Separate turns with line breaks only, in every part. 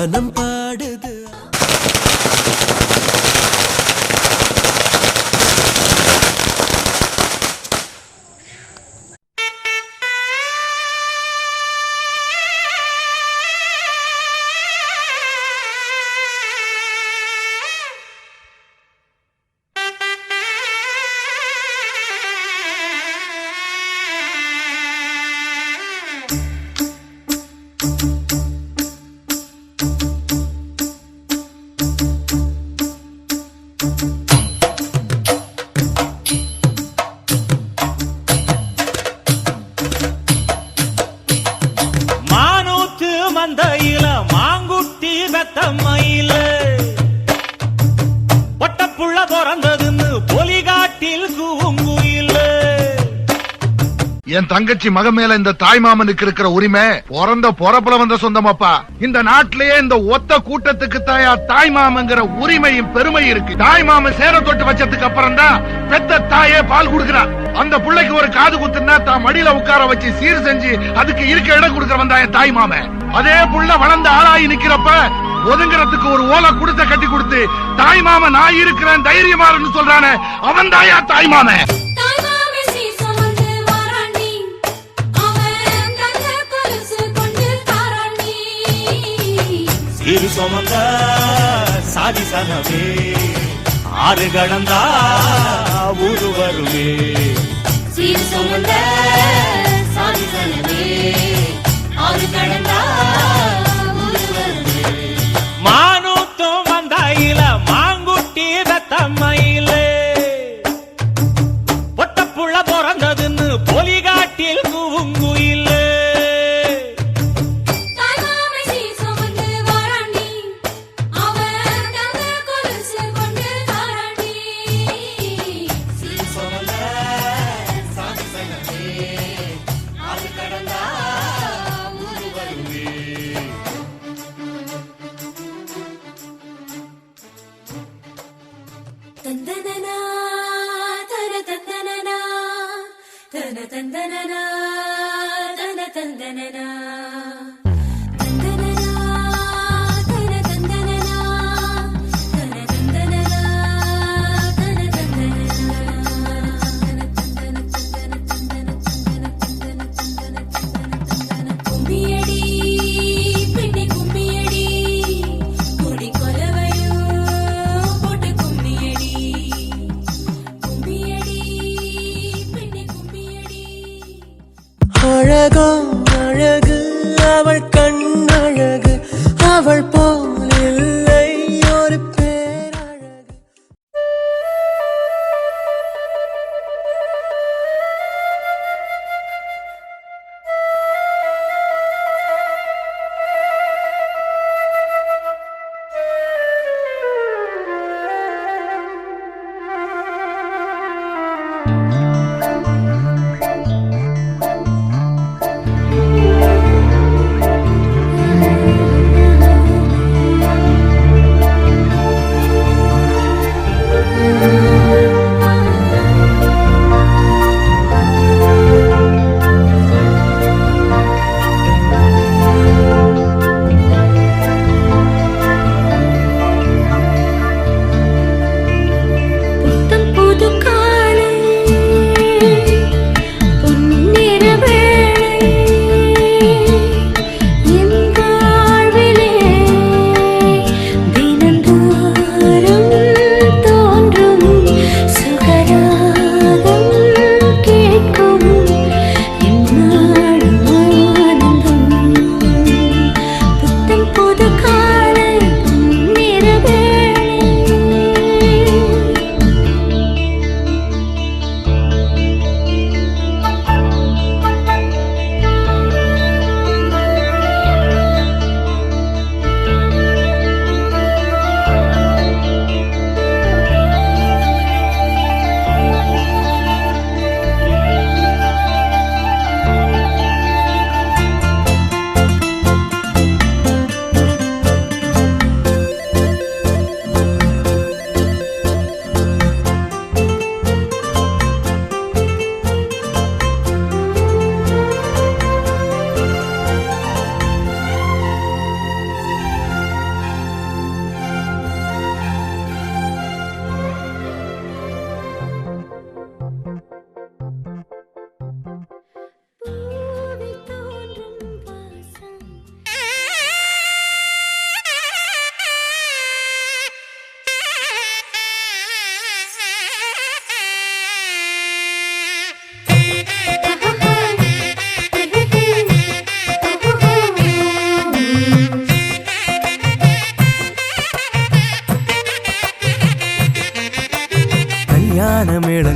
மனம் பாடுது.
மந்தையில மாங்குட்டி வெத்தம்மையில பொட்டப்புள்ள பிறந்ததுன்னு பொலிகாட்டில் கூங்குயில.
என் தங்கச்சி மக மேல இந்த தாய்மாமனுக்கு இருக்கிற உரிமை பிறந்த பொறப்புல வந்த சொந்தமாப்பா. இந்த நாட்டிலேயே இந்த ஒத்த கூட்டத்துக்கு தாயா தாய்மாமங்கிற உரிமையும் பெருமை இருக்கு. தாய்மாமன் சேர தொட்டு வச்சதுக்கு அப்புறம் தான் பெத்த தாயே பால் குடுக்கிறா. அந்த பிள்ளைக்கு ஒரு காது குத்துனா தான் மடியில உட்கார வச்சு சீர் செஞ்சு அதுக்கு இருக்க இடம் கொடுக்கறவன் தான் என் தாய்மாமன். அதே புள்ள வளர்ந்த ஆளாயி நிக்கிறப்ப ஒதுங்கிறதுக்கு ஒரு ஓலை குடுத்த கட்டி கொடுத்து தாய்மாமன் நான் இருக்கிறேன் தைரியமாறுன்னு சொல்றானே அவன் தாயா தாய்மாமன்.
இரு சுமந்த சாதி சனவே ஆறு கடந்தா ஊரு வருவே.
சீர் சுமந்த சாதி சனவே ஆறு கடந்தா ஊரு வருவே.
மானூத்தும் வந்தாயில மாங்குட்டி வெத்தம்மையில பொட்டப்புள்ள பிறந்ததுன்னு பொலிகாட்டில் கூங்குயில.
தந்தனனா தன தந்தனனா தன தந்தனனா தன தந்தனனா தந்தனனா தன தந்தனனா தன தந்தனனா தன தந்தனனா. கும்மியடி பெண்ணே கும்மியடி கொடி கொலவையோ போட்டு கும்மியடி கும்மியடி பெண்ணே கும்மியடி.
அழகோ அழகு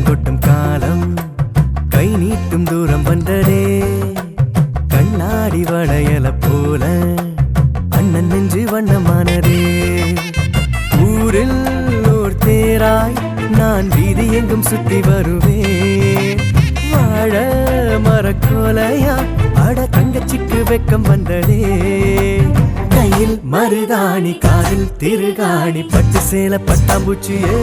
மேளம் கொட்டும் காலம் கை நீட்டும் தூரம் வந்ததே கண்ணாடி வளையல போல அண்ணன் நெஞ்சு வண்ணமானதே ஊரில் ஓர் தேராய் நான் வீதி எங்கும் சுத்தி வருவேன் வாழ மரக்கோலையா அட தங்கச்சிக்கு வெக்கம் வந்ததே கையில் மருதாணி காதில் திருகாணி பட்டு சேல பட்டாம்பூச்சியே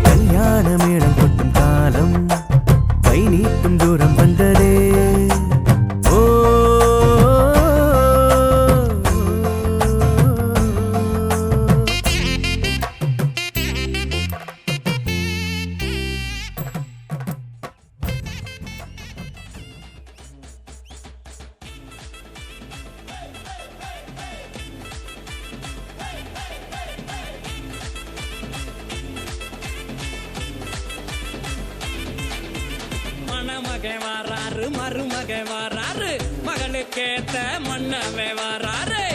கல்யாண மேளம் கொட்டும் காலம் கை நீட்டும் தூரம் வந்ததே
மணமகை வாராரு மருமகை வாராரு மகளுக்கேத்த மன்னவே வாராரு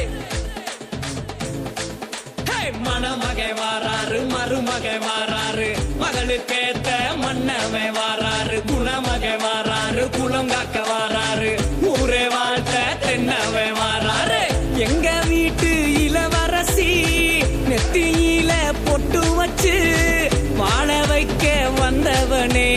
மணமகை வாராரு மருமகை வாராரு மகளுக்கேத்த மன்னவே வாராரு குணமகை வாராரு குளங்காக்க வாராரு ஊரே வாழ்த்த தென்னவே வாராரு எங்க வீட்டு இளவரசி நெத்தியில பொட்டு வச்சு வாழ வைக்க வந்தவனே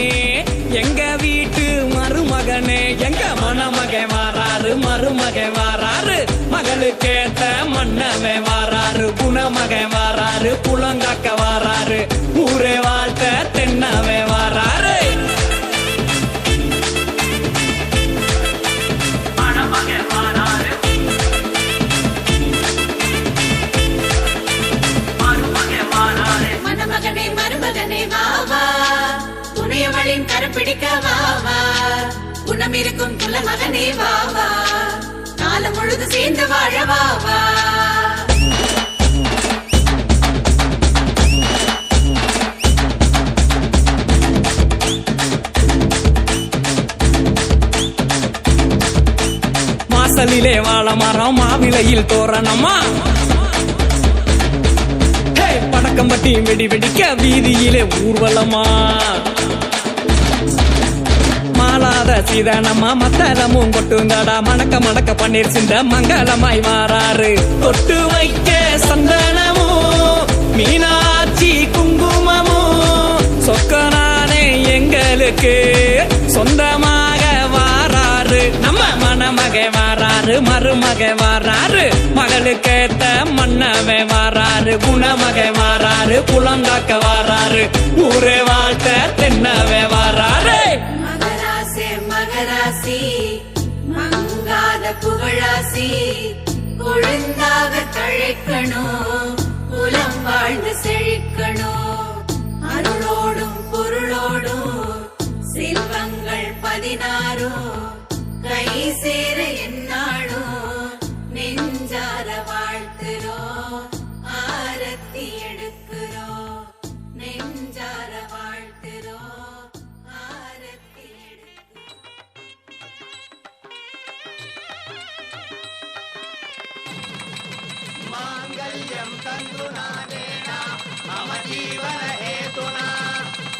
எங்க வீட்டு மருமகனே எங்க மணமகை வாராரு மருமகை வாராரு மகளுக்கேத்த மன்னவே வாராரு குணமகை வாராரு குளங்காக்க வாராரு ஊரே வாழ்த்த தென்னவே வாராரு மணமகை வாராரு மருமகை வாராரு
மணமகனே மருமகனே வாவா துணையவளின் கரப்பிடிக்க வாவா குணம் இருக்கும் குலமகனே வாவா காலம் முழுது சேர்ந்து வாழ வாவா
வாசலிலே வாழ மரம் மாவிலையில் தோரணமா படக்கம் பட்டி வெடி வெடிக்க வீதியிலே ஊர்வலமா மாலாத சீதனமா மத்தளமும் கொட்டுங்கடா மணக்க மணக்க பன்னீர் சிந்த மங்களமாய் வாராரு தொட்டு வைக்க சந்தனமும் மீனாட்சி குங்குமமும் சொக்கனானே எங்களுக்கு சொந்தமாக வாராரு நம்ம மணமகை வாராரு மருமகை வாராரு மகளுக்கேத்த மன்னவே வாராரு குணமகை வாராரு குளங்காக்க வாராரு ஊரே வாழ்த்த தென்னவே வாராரு
மகராசே மகராசி மங்காத புகழாசி கொழுந்தாக தழைக்கணும் குலம் வாழ்ந்து செழிக்கணும் அருளோடும் பொருளோடும் செல்வங்கள் 16 கை சேர என்னாடும் நெஞ்சார வாழ்த்துறோம் ஆரத்தி எடுக்கிறோம் நெஞ்சார வாழ்த்துறோம் ஆரத்தி எடுக்கிறோம்
மாங்கல்யம் தந்துநானேன மம ஜீவன ஹேதுனா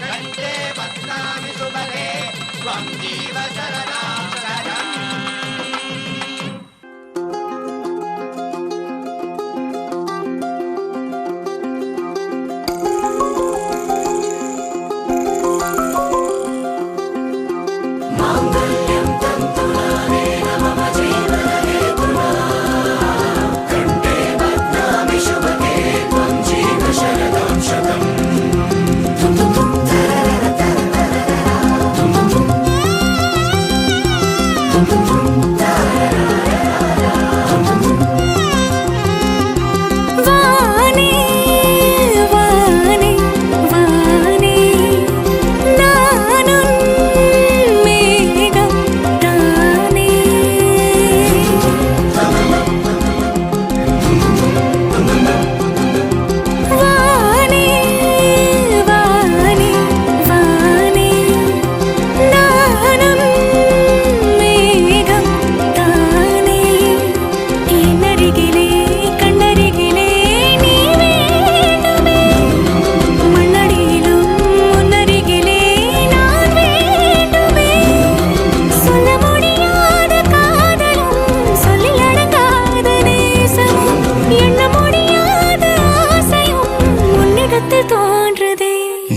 கண்டே பத்னாமி சுபலே ஸ்வம் ஜீவ சரணாம் சரணம்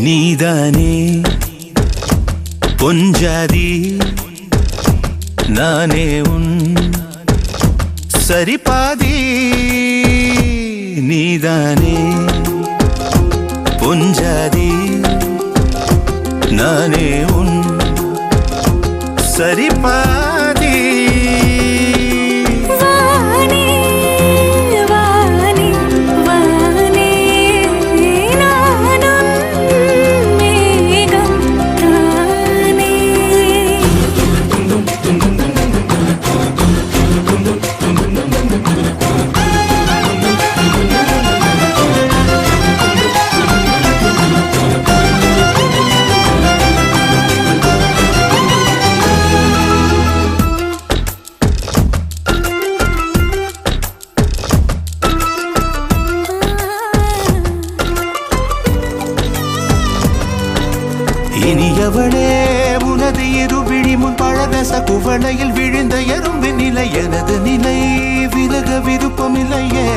நீதானே பொஞ்சாதி நானே உன் சரிபாதி நீதானே பொஞ்சாதி நானே உன் சரிபாதி இனியவளே உனது இருவிழி முன் பழதச குவளையில் விழுந்த எறும்பின் நிலை எனது நிலை விலக விருப்பமில்லையே